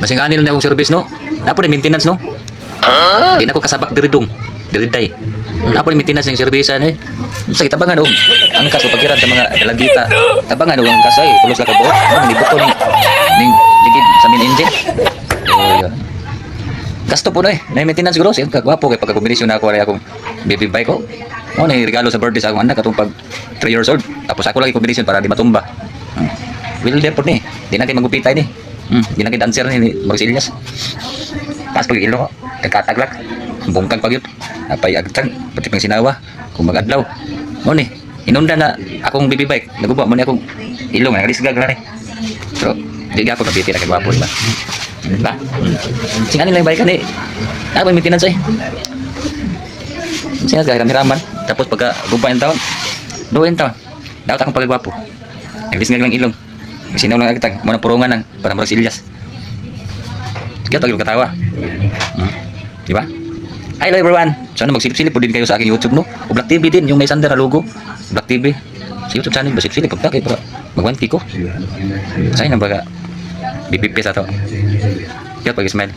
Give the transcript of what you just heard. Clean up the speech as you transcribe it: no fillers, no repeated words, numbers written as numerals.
Masing anil na akong service no. Napo na maintenance no. Di na ko kasabak diri dong. Diri day. Napo na maintenance ng service ani. Sa tabangan og ang kaso pagkiran sa mga dalagita. Tabangan og ang kasay pulos ka buot. Ano ni buto ning ligid sa main engine. Oh, yun. Gasto po na na maintenance siguro siya kagwapo kay pagka-kombinasyon na ako rin akong baby bike ko. Oh, na regalo sa birthday sa akong anak atong pag 3 years old. Tapos ako lagi kombinasyon para di matumba. Will there po ni. Di na kayo magupitay ni. Di na kayo dancer ni Marcelias. Pas pag ilo ko, nagkataglak. Bungkag pag yun. Apay agtang, pati pang sinawa. Kung mag-adlaw. Mo ni, inunda na akong baby bike. Naguba mo ni akong ilong. Nagalisgag na rin. Pero, di ka ako kapiti na kagwapo, diba? Diba? Singanin lang yung bike ka ni. Ako yung maintenance eh. Singat ka, hiram-hiraman. Tapos pagka guba yung taon, doon taon. Dapat akong pagkagwapo. Nagalisgag lang ilong. Sinaw lang agtang, muna purungan ng para Marcelias. Kaya tawag yung katawa. Diba? Hi hello everyone. Sana magsilip-silip po din kayo sa aking YouTube no. O Black TV din, yung may sander na logo. Black TV. Sa YouTube channel, basilip-silip. Pagkakit para mag-1K ko. Sa'yo na baga. BPP sa to. Kaya pag-smile.